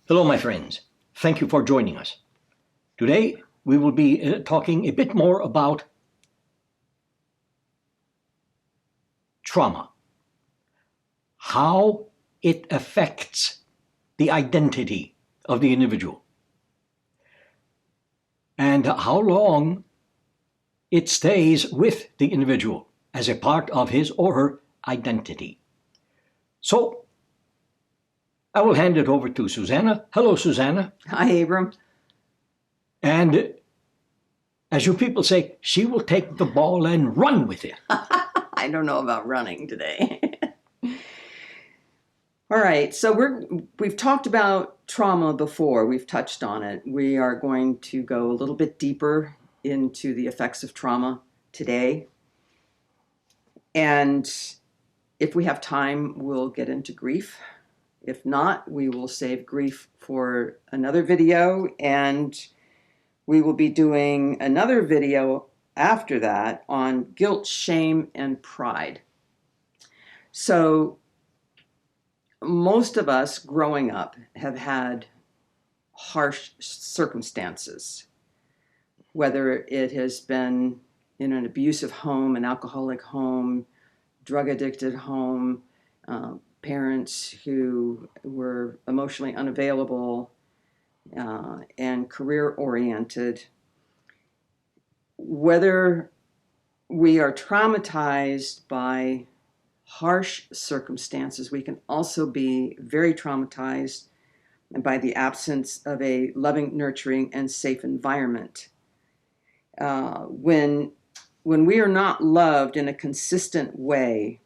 Hello, my friends. Thank you for joining us. Today, we will be talking a bit more about trauma, how it affects the identity of the individual, and how long it stays with the individual as a part of his or her identity. So, I will hand it over to Susanna. Hello, Susanna. Hi, Abram. And as you people say, she will take the ball and run with it. I don't know about running today. All right, so we've talked about trauma before. We've touched on it. We are going to go a little bit deeper into the effects of trauma today. And if we have time, we'll get into grief. If not, we will save grief for another video, and we will be doing another video after that on guilt, shame, and pride. So most of us growing up have had harsh circumstances, whether it has been in an abusive home, an alcoholic home, drug-addicted home, parents who were emotionally unavailable and career-oriented. Whether we are traumatized by harsh circumstances, we can also be very traumatized by the absence of a loving, nurturing, and safe environment. When we are not loved in a consistent way,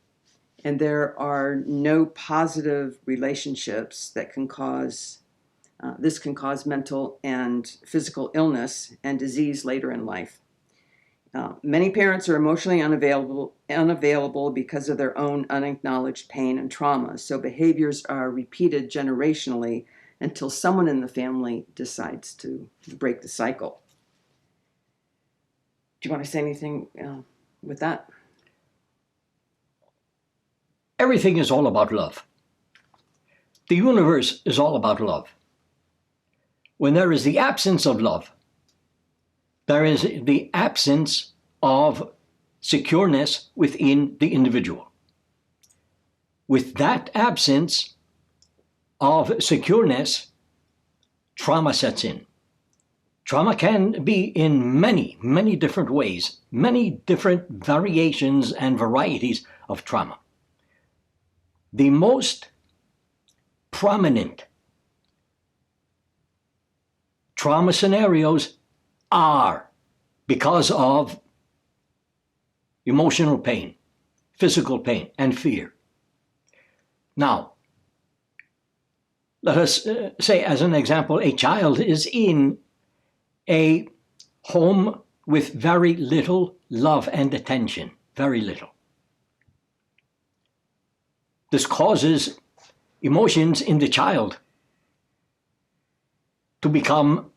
and there are no positive relationships that can cause, this can cause mental and physical illness and disease later in life. Many parents are emotionally unavailable because of their own unacknowledged pain and trauma. So behaviors are repeated generationally until someone in the family decides to break the cycle. Do you want to say anything with that? Everything is all about love. The universe is all about love. When there is the absence of love, there is the absence of secureness within the individual. With that absence of secureness, trauma sets in. Trauma can be in many, many different ways, many different variations and varieties of trauma. The most prominent trauma scenarios are because of emotional pain, physical pain, and fear. Now, let us say, as an example, a child is in a home with very little love and attention, very little. This causes emotions in the child to become,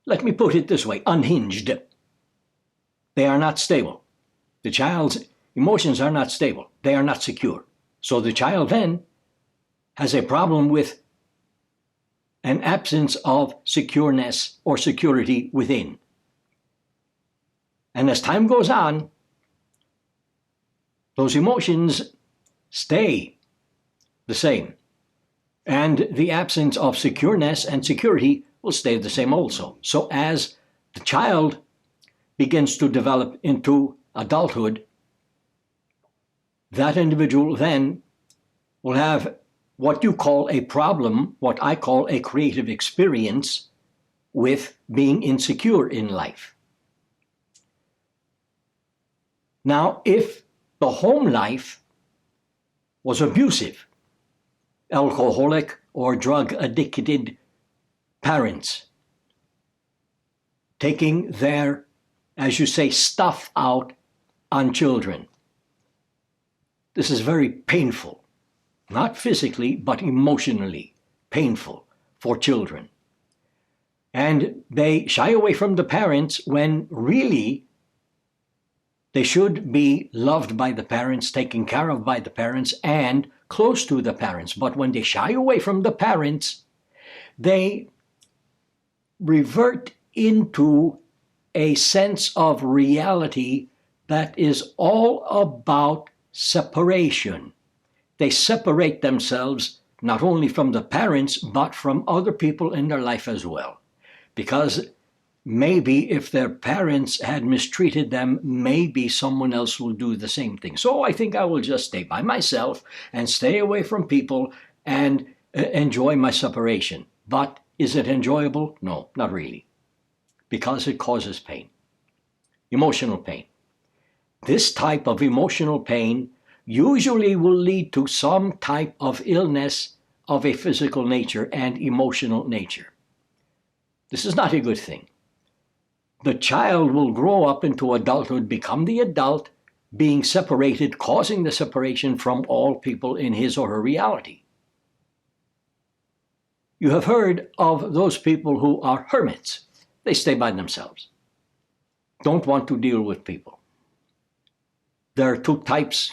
let me put it this way, unhinged. They are not stable. The child's emotions are not stable. They are not secure. So the child then has a problem with an absence of secureness or security within. And as time goes on, those emotions stay the same. And the absence of secureness and security will stay the same also. So as the child begins to develop into adulthood, that individual then will have what you call a problem, what I call a creative experience with being insecure in life. Now, if the home life was abusive, alcoholic or drug-addicted parents, taking their, as you say, stuff out on children. This is very painful, not physically, but emotionally painful for children. And they shy away from the parents when really they should be loved by the parents, taken care of by the parents, and close to the parents. But when they shy away from the parents, they revert into a sense of reality that is all about separation. They separate themselves not only from the parents, but from other people in their life as well. Because maybe if their parents had mistreated them, maybe someone else will do the same thing. So I think I will just stay by myself and stay away from people and enjoy my separation. But is it enjoyable? No, not really. Because it causes pain. Emotional pain. This type of emotional pain usually will lead to some type of illness of a physical nature and emotional nature. This is not a good thing. The child will grow up into adulthood, become the adult, being separated, causing the separation from all people in his or her reality. You have heard of those people who are hermits. They stay by themselves, don't want to deal with people. There are two types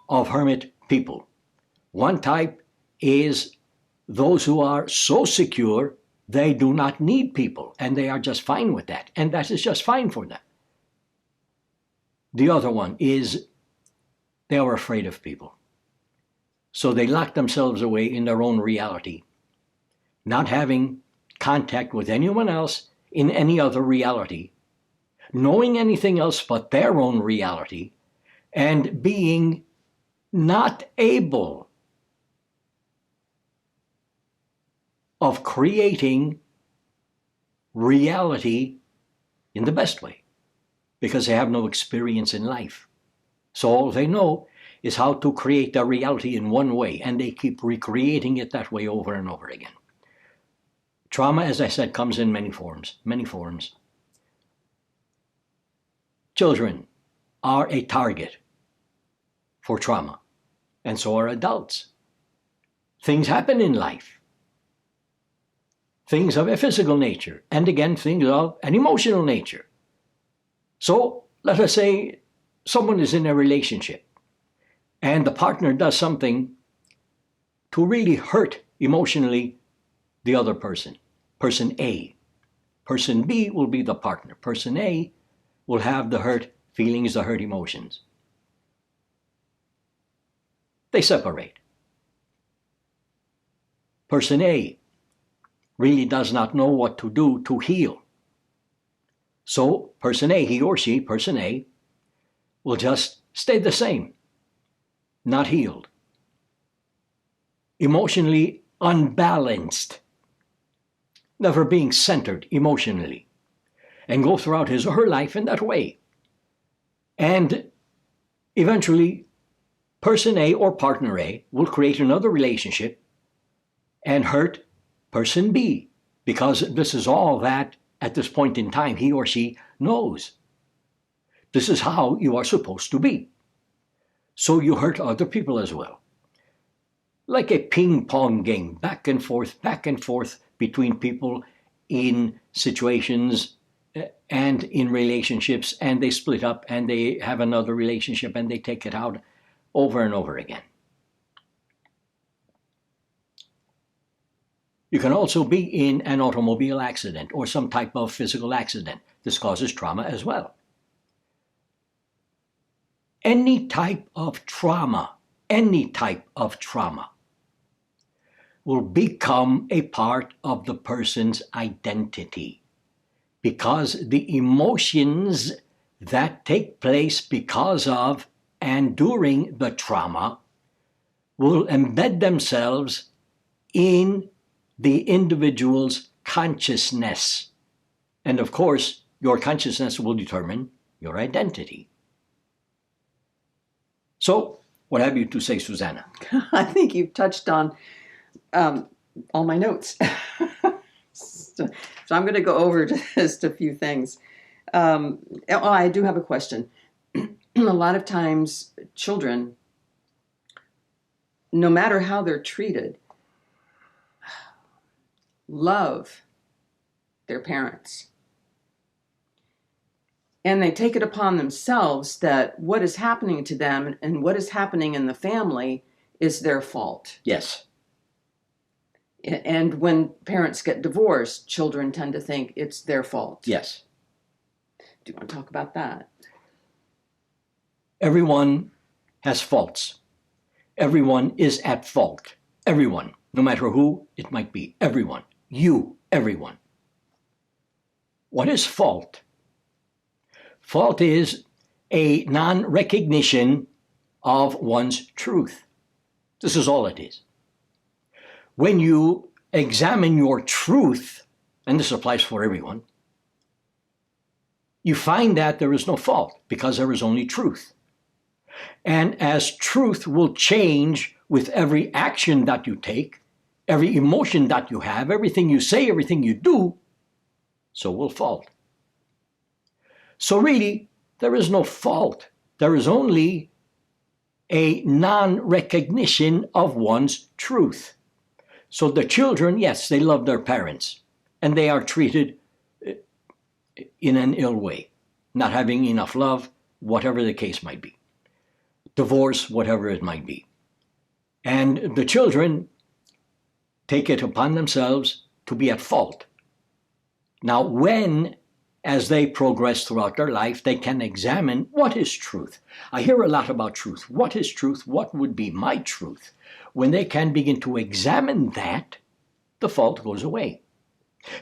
of hermit people. One type is those who are so secure they do not need people, and they are just fine with that, and that is just fine for them. The other one is they are afraid of people. So they lock themselves away in their own reality, not having contact with anyone else in any other reality, knowing anything else but their own reality, and being not able of creating reality in the best way, because they have no experience in life. So all they know is how to create their reality in one way, and they keep recreating it that way over and over again. Trauma, as I said, comes in many forms, many forms. Children are a target for trauma, and so are adults. Things happen in life. Things of a physical nature, and again, things of an emotional nature. So, let us say someone is in a relationship, and the partner does something to really hurt emotionally the other person, person A. Person B will be the partner. Person A will have the hurt feelings, the hurt emotions. They separate. Person A really does not know what to do to heal. So person A, he or she, person A, will just stay the same, not healed, emotionally unbalanced, never being centered emotionally, and go throughout his or her life in that way. And eventually, person A or partner A will create another relationship and hurt person B, because this is all that, at this point in time, he or she knows. This is how you are supposed to be. So you hurt other people as well. Like a ping-pong game, back and forth between people in situations and in relationships, and they split up and they have another relationship and they take it out over and over again. You can also be in an automobile accident or some type of physical accident. This causes trauma as well. Any type of trauma will become a part of the person's identity, because the emotions that take place because of and during the trauma will embed themselves in the individual's consciousness. And of course, your consciousness will determine your identity. So, what have you to say, Susanna? I think you've touched on all my notes. So I'm going to go over just a few things. I do have a question. A lot of times, children, no matter how they're treated, love their parents. And they take it upon themselves that what is happening to them and what is happening in the family is their fault. Yes. And when parents get divorced, children tend to think it's their fault. Yes. Do you want to talk about that? Everyone has faults. Everyone is at fault. Everyone, no matter who it might be. Everyone. You, everyone. What is fault? Fault is a non-recognition of one's truth. This is all it is. When you examine your truth, and this applies for everyone, you find that there is no fault because there is only truth. And as truth will change with every action that you take, every emotion that you have, everything you say, everything you do, so will fault. So really, there is no fault. There is only a non-recognition of one's truth. So the children, yes, they love their parents, and they are treated in an ill way, not having enough love, whatever the case might be. Divorce, whatever it might be. And the children take it upon themselves to be at fault. Now, when, as they progress throughout their life, they can examine what is truth. I hear a lot about truth. What is truth? What would be my truth? When they can begin to examine that, the fault goes away.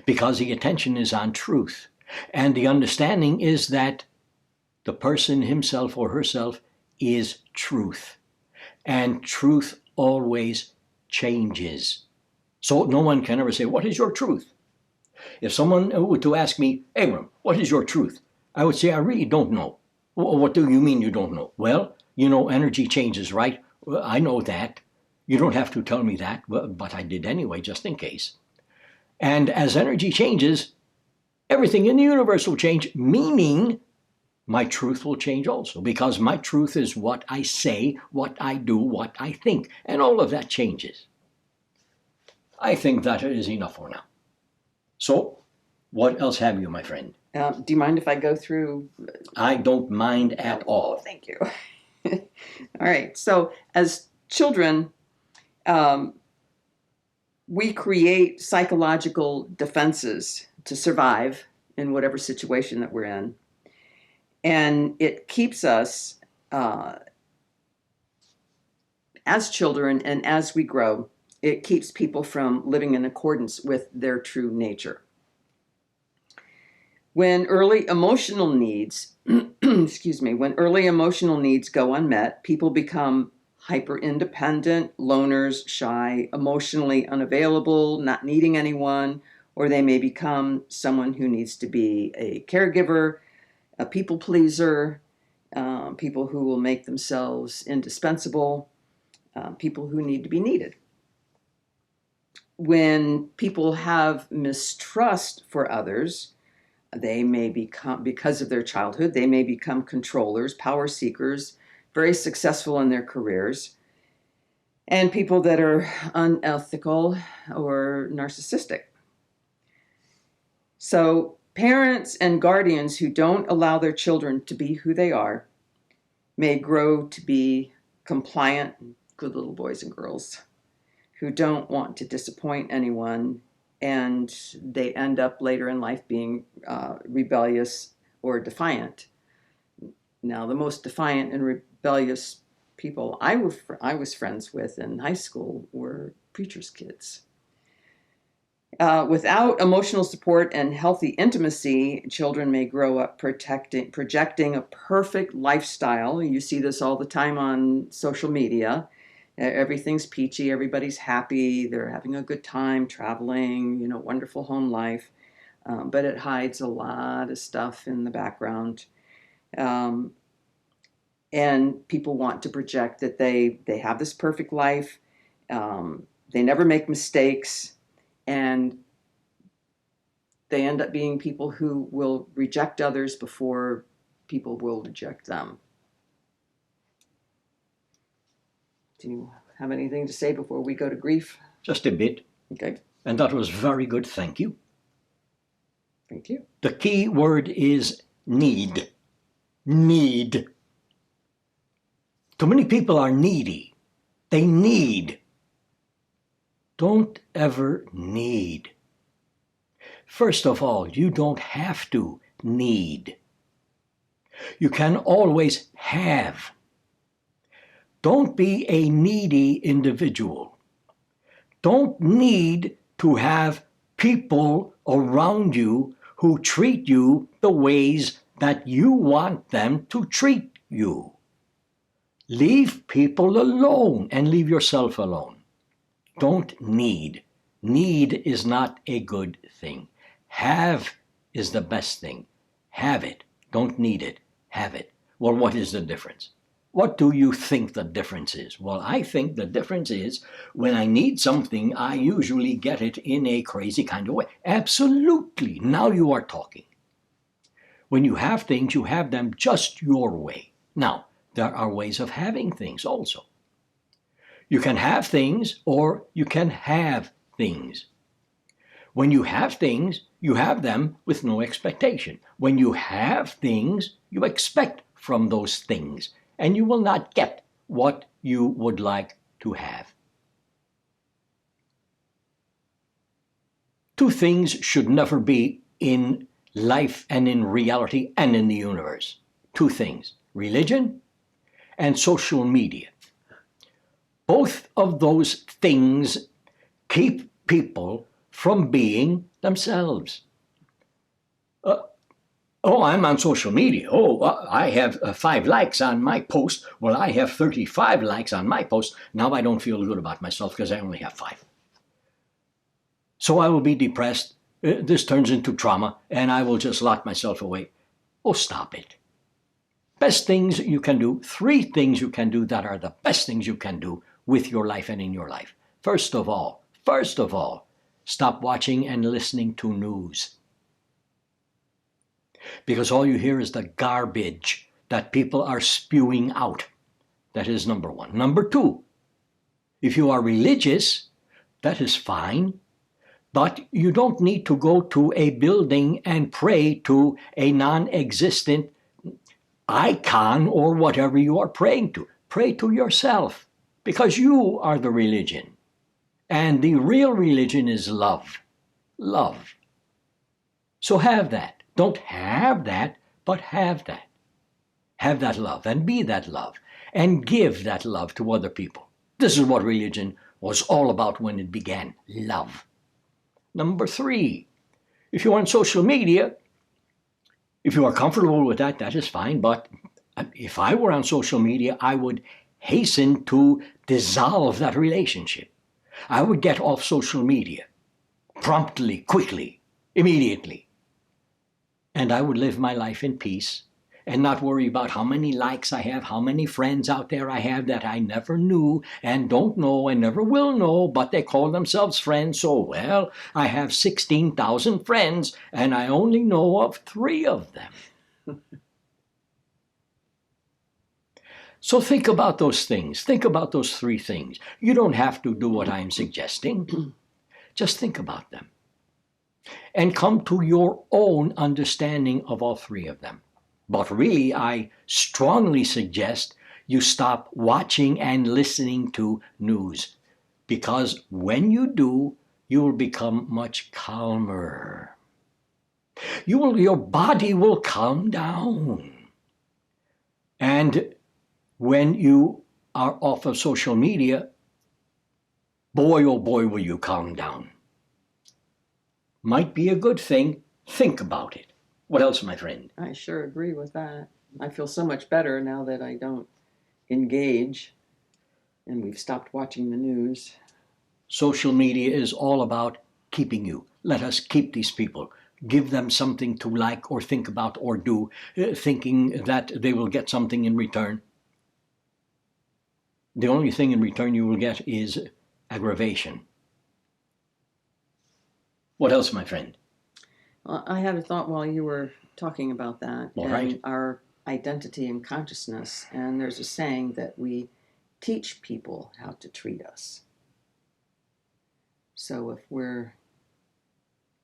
Because the attention is on truth. And the understanding is that the person himself or herself is truth. And truth always changes. So no one can ever say, what is your truth? If someone were to ask me, Abram, what is your truth? I would say, I really don't know. What do you mean you don't know? Well, you know, energy changes, right? Well, I know that. You don't have to tell me that, but I did anyway, just in case. And as energy changes, everything in the universe will change, meaning my truth will change also, because my truth is what I say, what I do, what I think, and all of that changes. I think that is enough for now. So, what else have you, my friend? Do you mind if I go through? I don't mind at all. Thank you. All right. So, as children, we create psychological defenses to survive in whatever situation that we're in. And it keeps us, as children and as we grow, it keeps people from living in accordance with their true nature. When early emotional needs, when early emotional needs go unmet, people become hyper-independent, loners, shy, emotionally unavailable, not needing anyone, or they may become someone who needs to be a caregiver, a people pleaser, people who will make themselves indispensable, people who need to be needed. When people have mistrust for others, they may become, because of their childhood, they may become controllers, power seekers, very successful in their careers, and people that are unethical or narcissistic. So parents and guardians who don't allow their children to be who they are may grow to be compliant, good little boys and girls who don't want to disappoint anyone, and they end up later in life being rebellious or defiant. Now, the most defiant and rebellious people I was friends with in high school were preachers' kids. Without emotional support and healthy intimacy, children may grow up projecting a perfect lifestyle. You see this all the time on social media. Everything's peachy, everybody's happy, they're having a good time, traveling, wonderful home life. But it hides a lot of stuff in the background. And people want to project that they have this perfect life. They never make mistakes. And they end up being people who will reject others before people will reject them. Do you have anything to say before we go to grief? Just a bit. Okay. And that was very good. Thank you. Thank you. The key word is need. Need. Too many people are needy. They need. Don't ever need. First of all, you don't have to need. You can always have. Don't be a needy individual. Don't need to have people around you who treat you the ways that you want them to treat you. Leave people alone and leave yourself alone. Don't need. Need is not a good thing. Have is the best thing. Have it. Don't need it. Have it. Well, what is the difference? What do you think the difference is? Well, I think the difference is when I need something, I usually get it in a crazy kind of way. Absolutely. Now you are talking. When you have things, you have them just your way. Now, there are ways of having things also. You can have things or you can have things. When you have things, you have them with no expectation. When you have things, you expect from those things, and you will not get what you would like to have. Two things should never be in life and in reality and in the universe. Two things: religion and social media. Both of those things keep people from being themselves. I'm on social media. I have 5 likes on my post. Well, I have 35 likes on my post. Now I don't feel good about myself because I only have 5. So I will be depressed. This turns into trauma, and I will just lock myself away. Oh, stop it. Best things you can do, 3 things you can do that are the best things you can do with your life and in your life. First of all, stop watching and listening to news. Because all you hear is the garbage that people are spewing out. That is number 1. Number 2, if you are religious, that is fine, but you don't need to go to a building and pray to a non-existent icon or whatever you are praying to. Pray to yourself, because you are the religion. And the real religion is love. Love. So have that. Don't have that, but have that. Have that love and be that love and give that love to other people. This is what religion was all about when it began. Love. Number 3, if you're on social media, if you are comfortable with that, that is fine. But if I were on social media, I would hasten to dissolve that relationship. I would get off social media promptly, quickly, immediately. And I would live my life in peace and not worry about how many likes I have, how many friends out there I have that I never knew and don't know and never will know, but they call themselves friends. So, well, I have 16,000 friends and I only know of 3 of them. So think about those things. Think about those 3 things. You don't have to do what I'm suggesting. Just think about them and come to your own understanding of all 3 of them. But really, I strongly suggest you stop watching and listening to news, because when you do, you will become much calmer. Your body will calm down. And when you are off of social media, boy, oh boy, will you calm down. Might be a good thing. Think about it. What else, my friend? I sure agree with that. I feel so much better now that I don't engage and we've stopped watching the news. Social media is all about keeping you. Let us keep these people. Give them something to like or think about or do, thinking that they will get something in return. The only thing in return you will get is aggravation. What else, my friend? Well, I had a thought while you were talking about that. All and right. Our identity and consciousness. And there's a saying that we teach people how to treat us. So if we're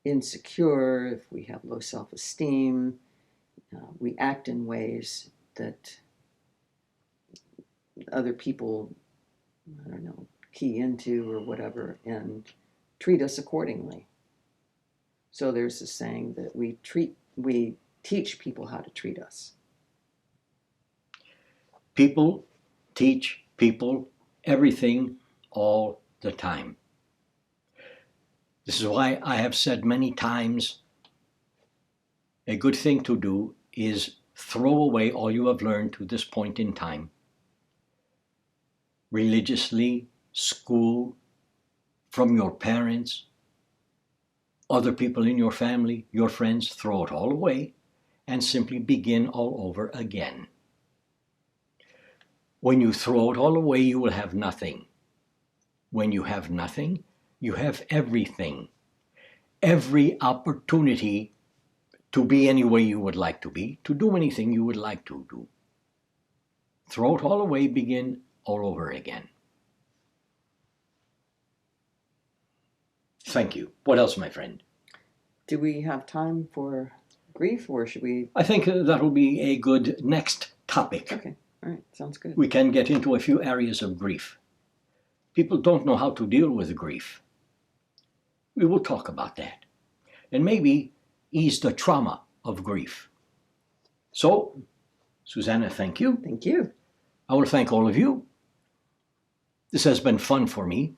insecure, if we have low self-esteem, we act in ways that other people I don't know, key into or whatever, and treat us accordingly. So there's this saying that we teach people how to treat us. People teach people everything all the time. This is why I have said many times, a good thing to do is throw away all you have learned to this point in time. Religiously, school, from your parents, other people in your family, your friends, throw it all away and simply begin all over again. When you throw it all away, you will have nothing. When you have nothing, you have everything. Every opportunity to be any way you would like to be, to do anything you would like to do. Throw it all away, begin all over again. Thank you. What else, my friend? Do we have time for grief, or should we? I think that will be a good next topic. Okay, all right, sounds good. We can get into a few areas of grief. People don't know how to deal with grief. We will talk about that, and maybe ease the trauma of grief. So, Susanna, thank you. Thank you. I will thank all of you. This has been fun for me.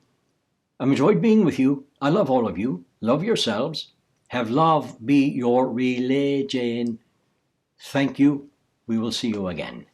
I've enjoyed being with you. I love all of you. Love yourselves. Have love be your religion. Thank you. We will see you again.